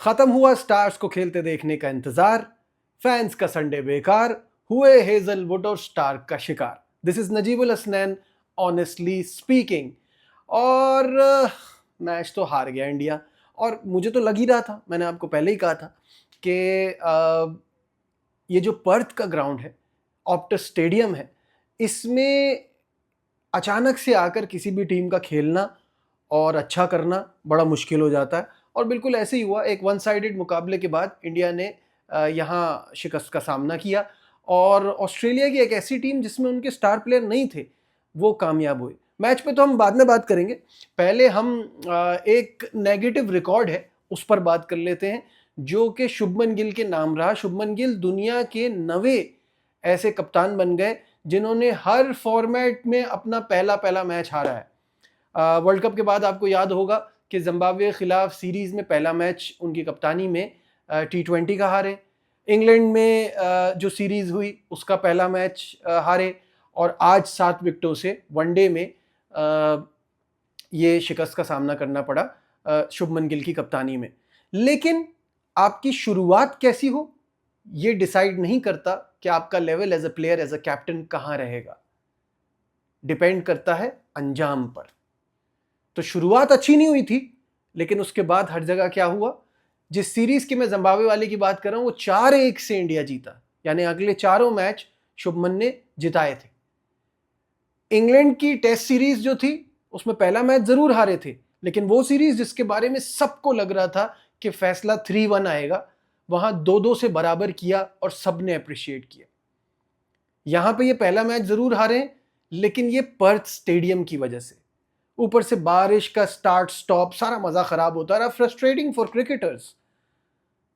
खत्म हुआ स्टार्स को खेलते देखने का इंतजार, फैंस का संडे बेकार, हुए हेजलवुड और स्टार्क का शिकार। This is Najibul Hasnain, honestly speaking. और मैच तो हार गया इंडिया। और मुझे तो लग ही रहा था, मैंने आपको पहले ही कहा था कि ये जो पर्थ का ग्राउंड है, ऑप्टस स्टेडियम है, इसमें अचानक से आकर किसी भी टीम का खेलना और अच्छा करना बड़ा मुश्किल हो जाता है। और बिल्कुल ऐसे ही हुआ। एक वन साइडेड मुकाबले के बाद इंडिया ने यहाँ शिकस्त का सामना किया और ऑस्ट्रेलिया की एक ऐसी टीम जिसमें उनके स्टार प्लेयर नहीं थे, वो कामयाब हुए। मैच पे तो हम बाद में बात करेंगे, पहले हम एक नेगेटिव रिकॉर्ड है उस पर बात कर लेते हैं, जो कि शुभमन गिल के नाम रहा। शुभमन गिल दुनिया के 9वें ऐसे कप्तान बन गए जिन्होंने हर फॉर्मेट में अपना पहला मैच हारा है। वर्ल्ड कप के बाद आपको याद होगा कि जिम्बाब्वे के खिलाफ सीरीज में पहला मैच उनकी कप्तानी में T20 का हारे। इंग्लैंड में जो सीरीज हुई उसका पहला मैच हारे। और आज 7 विकेटों से वनडे में ये शिकस्त का सामना करना पड़ा शुभमन गिल की कप्तानी में। लेकिन आपकी शुरुआत कैसी हो ये डिसाइड नहीं करता कि आपका level as a player, as a captain कहां रहेगा। डिपेंड करता है अंजाम पर। तो शुरुआत अच्छी नहीं हुई थी, लेकिन उसके बाद हर जगह क्या हुआ। जिस सीरीज की मैं जिम्बाब्वे वाले की बात कर रहा हूं, वो 4-1 से इंडिया जीता, यानी अगले चारों मैच शुभमन ने जिताए थे। इंग्लैंड की टेस्ट सीरीज जो थी उसमें पहला मैच जरूर हारे थे, लेकिन वो सीरीज जिसके बारे में सबको लग रहा था कि फैसला 3-1 आएगा, वहां 2-2 से बराबर किया और सबने अप्रिशिएट किया। यहां पे ये पहला मैच जरूर हारे, लेकिन ये पर्थ स्टेडियम की वजह से, ऊपर से बारिश का स्टार्ट स्टॉप, सारा मजा खराब होता रहा। Frustrating for cricketers.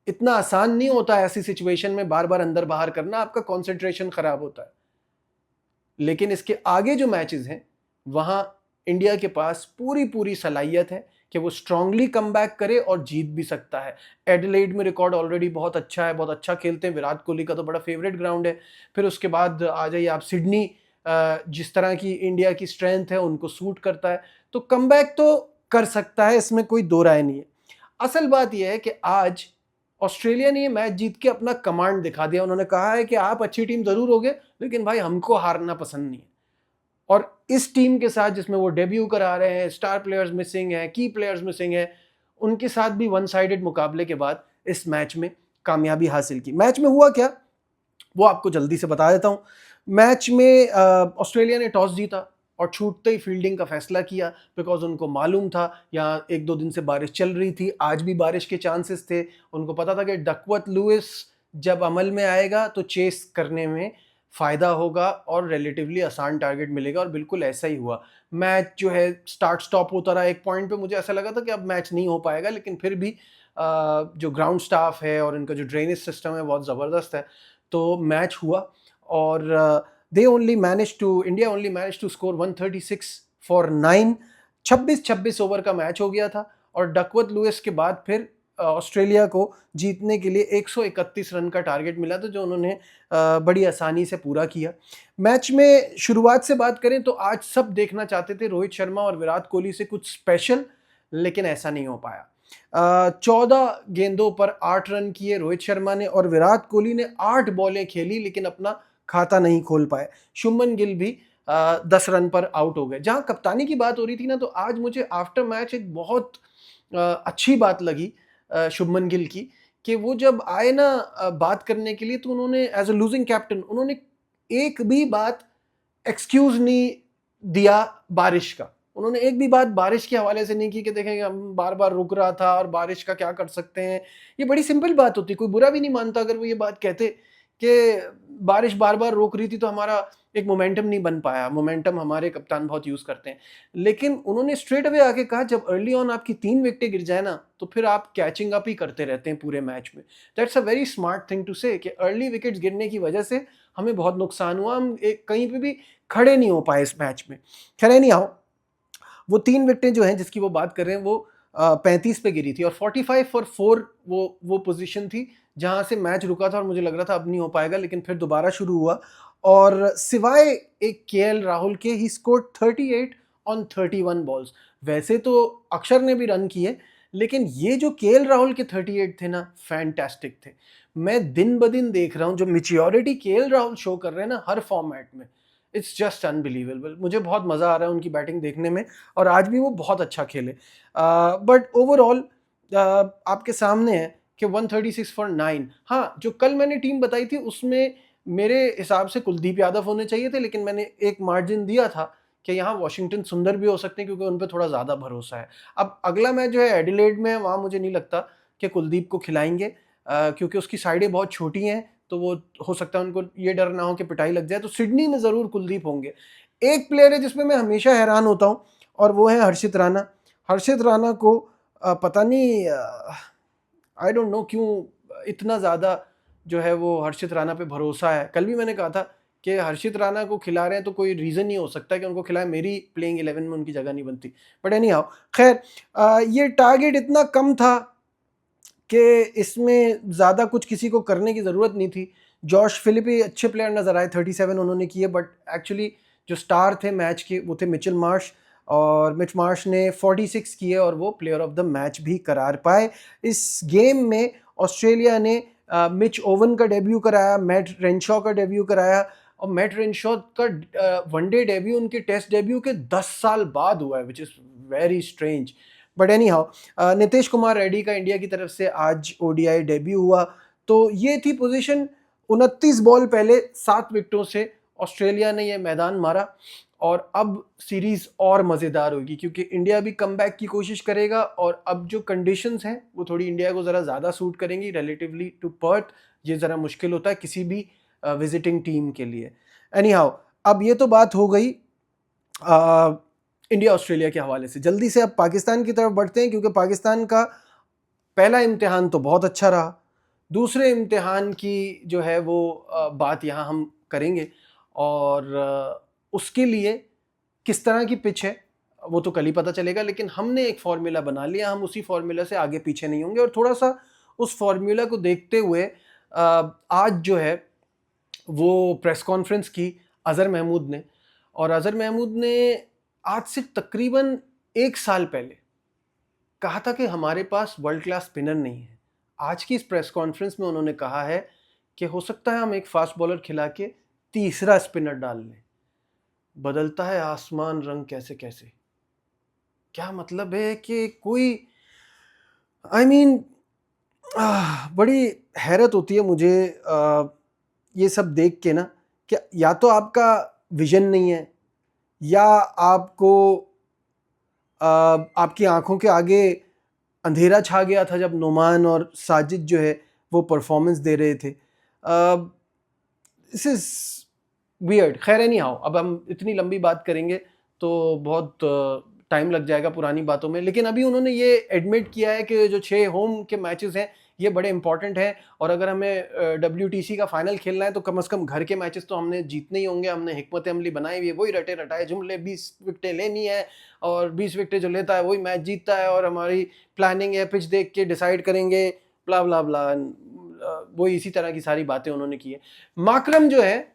इतना आसान नहीं होता ऐसी सिचुएशन में बार बार अंदर बाहर करना, आपका कंसंट्रेशन खराब होता है। लेकिन इसके आगे जो मैचेस हैं वहां इंडिया के पास पूरी सलाहियत है कि वो स्ट्रांगली कमबैक करे और जीत भी सकता है। एडिलेड में रिकॉर्ड ऑलरेडी बहुत अच्छा है, बहुत अच्छा खेलते हैं, विराट कोहली का तो बड़ा फेवरेट ग्राउंड है। फिर उसके बाद आ जाइए आप सिडनी, जिस तरह की इंडिया की स्ट्रेंथ है उनको सूट करता है, तो कमबैक तो कर सकता है, इसमें कोई दो राय नहीं है। असल बात यह है कि आज ऑस्ट्रेलिया ने ये मैच जीत के अपना कमांड दिखा दिया। उन्होंने कहा है कि आप अच्छी टीम जरूर होगे, लेकिन भाई हमको हारना पसंद नहीं है। और इस टीम के साथ जिसमें वो डेब्यू करा रहे हैं, स्टार प्लेयर्स मिसिंग हैं, की प्लेयर्स मिसिंग हैं, उनके साथ भी वन साइडेड मुकाबले के बाद इस मैच में कामयाबी हासिल की। मैच में हुआ क्या वो आपको जल्दी से बता देता हूं। मैच में ऑस्ट्रेलिया ने टॉस जीता और छूटते ही फील्डिंग का फैसला किया, बिकॉज उनको मालूम था यहाँ 1-2 दिन से बारिश चल रही थी, आज भी बारिश के चांसेस थे। उनको पता था कि डकवर्थ लुइस जब अमल में आएगा तो चेस करने में फ़ायदा होगा और रिलेटिवली आसान टारगेट मिलेगा, और बिल्कुल ऐसा ही हुआ। मैच जो है स्टार्ट स्टॉप होता रहा। एक पॉइंट पे मुझे ऐसा लगा था कि अब मैच नहीं हो पाएगा, लेकिन फिर भी जो ग्राउंड स्टाफ है और इनका जो ड्रेनेज सिस्टम है बहुत ज़बरदस्त है, तो मैच हुआ। और India only manage to score 136 for 9। 26 over का मैच हो गया था और डकवर्थ लुइस के बाद फिर ऑस्ट्रेलिया को जीतने के लिए 131 रन का टारगेट मिला था, जो उन्होंने बड़ी आसानी से पूरा किया। मैच में शुरुआत से बात करें तो आज सब देखना चाहते थे रोहित शर्मा और विराट कोहली से कुछ स्पेशल, लेकिन ऐसा नहीं हो पाया। 14 गेंदों पर 8 रन किए रोहित शर्मा ने, और विराट कोहली ने 8 बॉलें खेली लेकिन अपना खाता नहीं खोल पाए। शुभमन गिल भी 10 रन पर आउट हो गए। जहां कप्तानी की बात हो रही थी ना, तो आज मुझे आफ्टर मैच एक बहुत अच्छी बात लगी शुभमन गिल की, कि वो जब आए ना बात करने के लिए, तो उन्होंने एज अ लूजिंग कैप्टन उन्होंने एक भी बात एक्सक्यूज नहीं दिया बारिश का। उन्होंने एक भी बात बारिश के हवाले से नहीं की कि देखें हम बार बार रुक रहा था और बारिश का क्या कर सकते हैं। ये बड़ी सिंपल बात होती, कोई बुरा भी नहीं मानता अगर वो ये बात कहते कि बारिश बार बार रोक रही थी तो हमारा एक मोमेंटम नहीं बन पाया। मोमेंटम हमारे कप्तान बहुत यूज करते हैं, लेकिन उन्होंने स्ट्रेट अवे आके कहा जब अर्ली ऑन आपकी 3 विकेटें गिर जाए ना, तो फिर आप कैचिंग अप ही करते रहते हैं पूरे मैच में। That's a very smart thing to say कि अर्ली विकेट्स गिरने की वजह से हमें बहुत नुकसान हुआ, हम एक कहीं पे भी खड़े नहीं हो पाए इस मैच में। खैर नहीं आओ, वो 3 विकेटें जो हैं जिसकी वो बात कर रहे हैं, वो 35 पे गिरी थी और 45 फॉर 4 वो पोजीशन थी जहां से मैच रुका था और मुझे लग रहा था अब नहीं हो पाएगा, लेकिन फिर दोबारा शुरू हुआ। और सिवाय एक केएल राहुल के, ही स्कोर्ड 38 ऑन 31 बॉल्स। वैसे तो अक्षर ने भी रन किए, लेकिन ये जो केएल राहुल के 38 थे ना, फैंटास्टिक थे। मैं दिन ब दिन देख रहा हूँ जो मैच्योरिटी केएल राहुल शो कर रहे हैं ना हर फॉर्मेट में, इट्स जस्ट अनबिलीवेबल। मुझे बहुत मज़ा आ रहा है उनकी बैटिंग देखने में, और आज भी वो बहुत अच्छा खेले। बट ओवरऑल आपके सामने है कि 136 फॉर 9। हाँ, जो कल मैंने टीम बताई थी उसमें मेरे हिसाब से कुलदीप यादव होने चाहिए थे, लेकिन मैंने एक मार्जिन दिया था कि यहाँ वॉशिंगटन सुंदर भी हो सकते हैं क्योंकि उन पर थोड़ा ज़्यादा भरोसा है। अब अगला मैच जो है एडिलेड में है, वहाँ मुझे नहीं लगता कि कुलदीप को खिलाएंगे, क्योंकि उसकी साइडें बहुत छोटी हैं, तो वो हो सकता है उनको ये डर ना हो कि पिटाई लग जाए। तो सिडनी में ज़रूर कुलदीप होंगे। एक प्लेयर है जिसमें मैं हमेशा हैरान होता हूँ, और वो है हर्षित राणा। हर्षित राणा को पता नहीं, आई डोंट नो क्यों इतना ज़्यादा जो है वो हर्षित राणा पे भरोसा है। कल भी मैंने कहा था कि हर्षित राणा को खिला रहे हैं तो कोई रीज़न नहीं हो सकता कि उनको खिलाए, मेरी प्लेइंग 11 में उनकी जगह नहीं बनती। बट एनी हाउ, खैर ये टारगेट इतना कम था कि इसमें ज़्यादा कुछ किसी को करने की ज़रूरत नहीं थी। जॉश फिलिपी अच्छे प्लेयर नज़र आए, 37 उन्होंने किए, बट एक्चुअली जो स्टार थे मैच के वो थे मिचेल मार्श, और मिच मार्श ने 46 किए और वो प्लेयर ऑफ द मैच भी करार पाए। इस गेम में ऑस्ट्रेलिया ने मिच ओवन का डेब्यू कराया, मैट रेनशॉ का डेब्यू कराया, और मैट रेनशॉ का वनडे डेब्यू उनके टेस्ट डेब्यू के 10 साल बाद हुआ है, which is very strange. But any how, Nitish Kumar Reddy का इंडिया की तरफ से आज ओडीआई डेब्यू हुआ। तो ये थी पोजीशन। 29 बॉल पहले 7 विकेटों से ऑस्ट्रेलिया ने ये मैदान मारा, और अब सीरीज और मज़ेदार होगी क्योंकि इंडिया भी कमबैक की कोशिश करेगा, और अब जो कंडीशंस हैं वो थोड़ी इंडिया को ज़रा ज़्यादा सूट करेंगी रिलेटिवली टू पर्थ। ये ज़रा मुश्किल होता है किसी भी विजिटिंग टीम के लिए। एनी हाउ, अब ये तो बात हो गई इंडिया ऑस्ट्रेलिया के हवाले से। जल्दी से अब पाकिस्तान की तरफ बढ़ते हैं, क्योंकि पाकिस्तान का पहला इम्तिहान तो बहुत अच्छा रहा। दूसरे इम्तिहान की जो है वो बात यहाँ हम करेंगे, और उसके लिए किस तरह की पिच है वो तो कल ही पता चलेगा, लेकिन हमने एक फार्मूला बना लिया, हम उसी फार्मूला से आगे पीछे नहीं होंगे। और थोड़ा सा उस फार्मूला को देखते हुए आज जो है वो प्रेस कॉन्फ्रेंस की अज़हर महमूद ने, और अज़हर महमूद ने आज से तकरीबन 1 साल पहले कहा था कि हमारे पास वर्ल्ड क्लास स्पिनर नहीं है। आज की इस प्रेस कॉन्फ्रेंस में उन्होंने कहा है कि हो सकता है हम एक फास्ट बॉलर खिला के तीसरा स्पिनर डाल लें। बदलता है आसमान रंग कैसे कैसे। क्या मतलब है कि कोई, आई मीन, बड़ी हैरत होती है मुझे ये सब देख के ना, कि या तो आपका विजन नहीं है, या आपको आपकी आंखों के आगे अंधेरा छा गया था जब नोमान और साजिद जो है वो परफॉर्मेंस दे रहे थे। This is weird. खैर नहीं हाउ, अब हम इतनी लंबी बात करेंगे तो बहुत टाइम लग जाएगा पुरानी बातों में। लेकिन अभी उन्होंने ये एडमिट किया है कि जो 6 होम के मैचेस हैं ये बड़े इंपॉर्टेंट हैं, और अगर हमें WTC का फाइनल खेलना है तो कम से कम घर के मैचेस तो हमने जीतने ही होंगे। हमने हिकमत अमली बनाई हुई है, वही रटे रटाए जुमले, 20 विकेटें लेनी है, और 20 विकेटें जो लेता है वही मैच जीतता है, और हमारी प्लानिंग है पिच देख के डिसाइड करेंगे, ब्ला ब्ला ब्ला। वही इसी तरह की सारी बातें उन्होंने की है। माकरम जो है,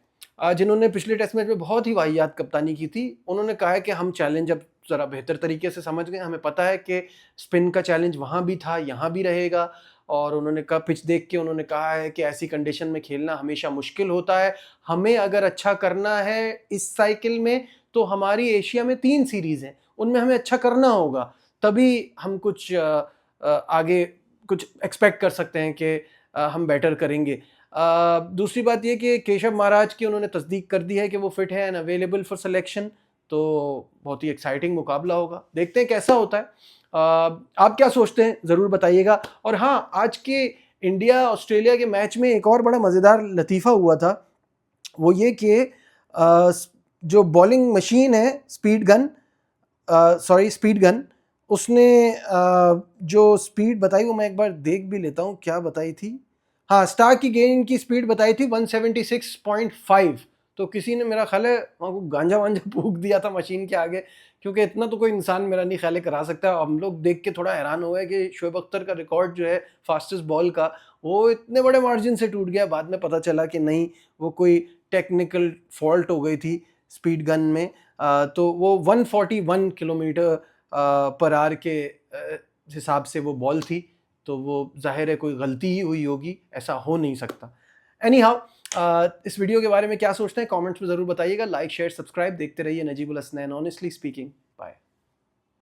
जिन्होंने पिछले टेस्ट मैच में बहुत ही वाहियात कप्तानी की थी, उन्होंने कहा है कि हम चैलेंज अब ज़रा बेहतर तरीके से समझ गए, हमें पता है कि स्पिन का चैलेंज वहाँ भी था, यहाँ भी रहेगा। और उन्होंने कहा, पिच देख के उन्होंने कहा है कि ऐसी कंडीशन में खेलना हमेशा मुश्किल होता है। हमें अगर अच्छा करना है इस साइकिल में तो हमारी एशिया में 3 सीरीज़ हैं, उनमें हमें अच्छा करना होगा, तभी हम कुछ आगे कुछ एक्सपेक्ट कर सकते हैं कि हम बेटर करेंगे। दूसरी बात यह कि केशव महाराज की उन्होंने तस्दीक कर दी है कि वो फिट है एंड अवेलेबल फॉर सिलेक्शन। तो बहुत ही एक्साइटिंग मुकाबला होगा, देखते हैं कैसा होता है। आप क्या सोचते हैं ज़रूर बताइएगा। और हाँ, आज के इंडिया ऑस्ट्रेलिया के मैच में एक और बड़ा मज़ेदार लतीफ़ा हुआ था, वो ये कि जो बॉलिंग मशीन है स्पीड गन, उसने जो स्पीड बताई वो मैं एक बार देख भी लेता हूँ क्या बताई थी। हाँ, स्टार्क की गेंद की स्पीड बताई थी 176.5। तो किसी ने मेरा ख्याल है वहाँ को गांजा वांजा फूक दिया था मशीन के आगे, क्योंकि इतना तो कोई इंसान मेरा नहीं ख्याल है करा सकता है। हम लोग देख के थोड़ा हैरान हो गए कि शोएब अख्तर का रिकॉर्ड जो है फास्टेस्ट बॉल का, वो इतने बड़े मार्जिन से टूट गया। बाद में पता चला कि नहीं, वो कोई टेक्निकल फॉल्ट हो गई थी स्पीड गन में। तो वो 141 किलोमीटर पर आवर के हिसाब से वो बॉल थी, तो वो जाहिर है कोई गलती ही हुई होगी, ऐसा हो नहीं सकता। एनी हाउ, इस वीडियो के बारे में क्या सोचते हैं कमेंट्स में ज़रूर बताइएगा। लाइक शेयर सब्सक्राइब देखते रहिए नजीबुल हसनैन ऑनेस्टली स्पीकिंग।